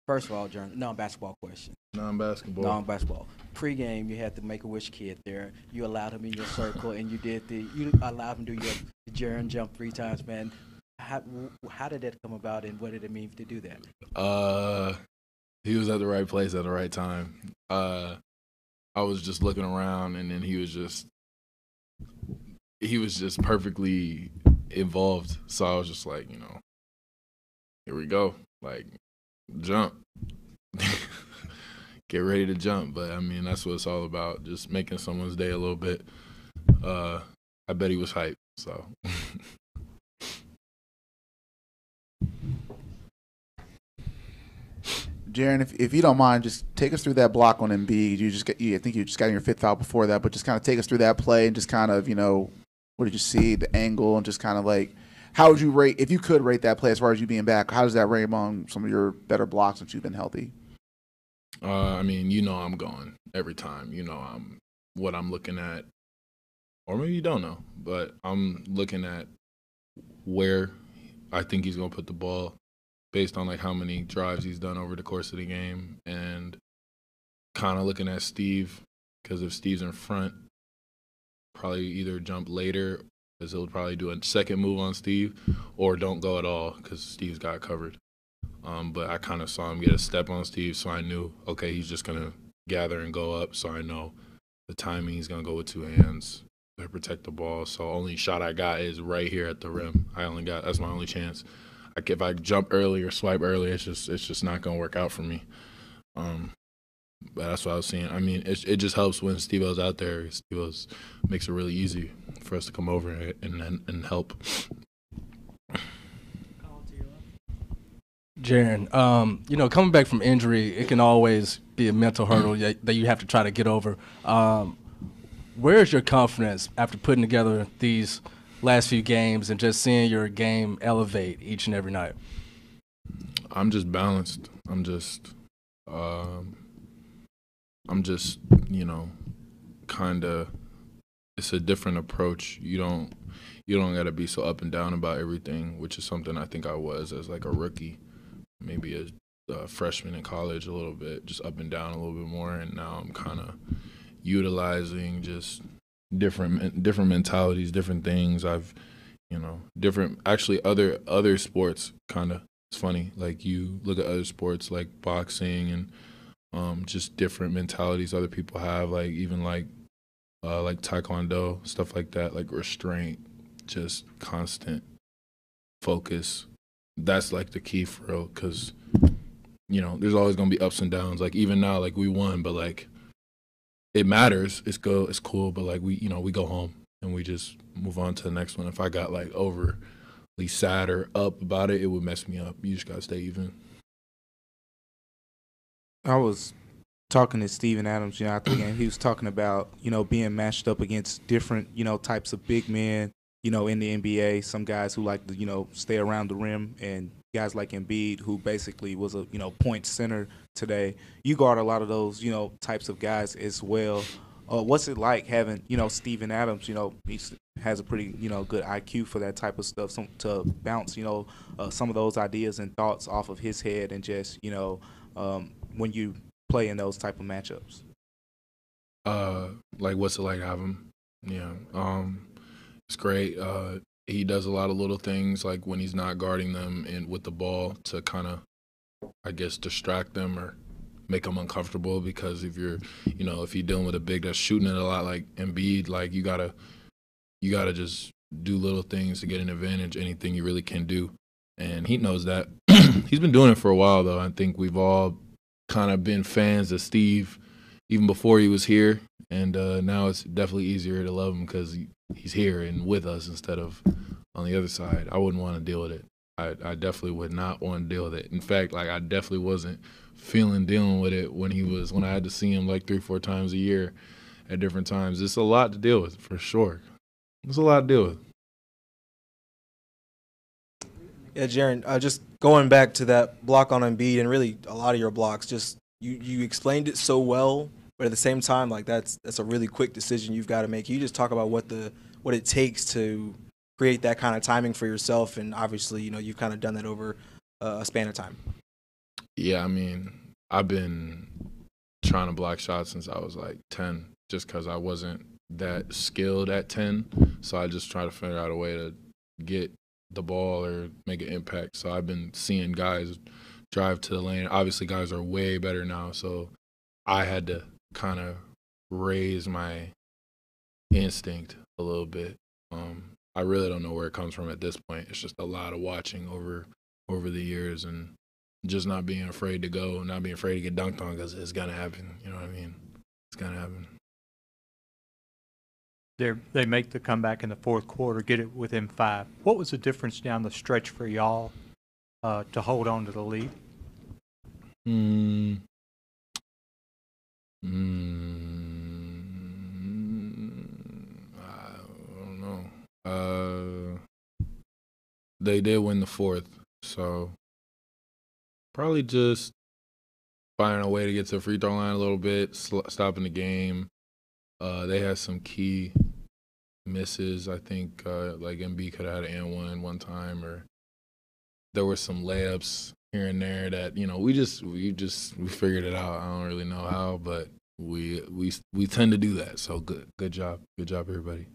First of all, non-basketball question. Non-basketball. Non-basketball. Pre-game, you had the Make-A-Wish kid there. You allowed him in your circle, and you allowed him to do your Jaren jump 3 times, man. How did that come about, and what did it mean to do that? He was at the right place at the right time. I was just looking around, and then he was just perfectly involved. So I was just like, here we go. Like, jump. Get ready to jump. But, I mean, that's what it's all about, just making someone's day a little bit. I bet he was hyped, so. Jaren, if you don't mind, just take us through that block on Embiid. I think you just got your 5th foul before that, but just kind of take us through that play and just kind of, what did you see, the angle, and just kind of like, how would you rate, if you could rate that play as far as you being back, how does that rate among some of your better blocks since you've been healthy? I mean, I'm going every time. What I'm looking at, or maybe you don't know, but I'm looking at where I think he's going to put the ball based on like how many drives he's done over the course of the game, and kind of looking at Steve, because if Steve's in front, probably either jump later because he'll probably do a second move on Steve, or don't go at all because Steve's got it covered. But I kind of saw him get a step on Steve, so I knew, okay, he's just going to gather and go up, so I know the timing, he's going to go with 2 hands to protect the ball. So only shot I got is right here at the rim. That's my only chance. If I jump early or swipe early, it's just not going to work out for me. But that's what I was seeing. I mean, it just helps when Steve-O's out there. Steve-O's makes it really easy for us to come over and help. Jaren, coming back from injury, it can always be a mental hurdle that you have to try to get over. Where is your confidence after putting together these last few games and just seeing your game elevate each and every night? I'm just balanced. I'm just kind of, it's a different approach. You don't got to be so up and down about everything, which is something I think I was as like a rookie, maybe a freshman in college a little bit, just up and down a little bit more. And now I'm kind of utilizing just different mentalities, different things. Actually other sports kind of, it's funny, like you look at other sports like boxing and just different mentalities other people have, like even like taekwondo, stuff like that, like restraint, just constant focus. That's like the key for real, because there's always gonna be ups and downs. Like even now, like we won, but like it matters. It's cool, but like we go home and we just move on to the next one. If I got like overly sad or up about it, it would mess me up. You just gotta stay even. I was talking to Steven Adams, after the game. He was talking about, being matched up against different, types of big men, in the NBA. Some guys who like to, stay around the rim, and guys like Embiid, who basically was a, point center today. You guard a lot of those, types of guys as well. What's it like having, Steven Adams, he has a pretty, good IQ for that type of stuff, to bounce, some of those ideas and thoughts off of his head, and just, when you play in those type of matchups? Like, what's it like having him? Yeah. It's great. He does a lot of little things, like when he's not guarding them and with the ball, to kind of, I guess, distract them or make them uncomfortable. Because if you're dealing with a big that's shooting it a lot like Embiid, like you gotta just do little things to get an advantage, anything you really can do. And he knows that. He's been doing it for a while, though. I think we've all kind of been fans of Steve even before he was here, and now it's definitely easier to love him because he's here and with us instead of on the other side. I wouldn't want to deal with it. I definitely would not want to deal with it. In fact, like I definitely wasn't dealing with it when I had to see him like 3-4 times a year at different times. It's a lot to deal with, for sure. It's a lot to deal with. Yeah, Jaren, just going back to that block on Embiid, and really a lot of your blocks, just you explained it so well, but at the same time, like that's a really quick decision you've got to make. Can you just talk about what it takes to create that kind of timing for yourself? And obviously, you've kind of done that over a span of time. Yeah, I mean, I've been trying to block shots since I was like 10, just because I wasn't that skilled at 10. So I just try to figure out a way to get the ball or make an impact. So I've been seeing guys drive to the lane. Obviously, guys are way better now. So I had to kind of raise my instinct a little bit. I really don't know where it comes from at this point. It's just a lot of watching over the years and just not being afraid to go, not being afraid to get dunked on because it's gonna happen. You know what I mean? It's gonna happen. They make the comeback in the fourth quarter, get it within 5. What was the difference down the stretch for y'all to hold on to the lead? I don't know. They did win the fourth, so probably just finding a way to get to the free throw line a little bit, stopping the game. They had some key misses. I think like Embiid could have had an and one time, or there were some layups here and there that we figured it out. I don't really know how, but we tend to do that. So good job everybody.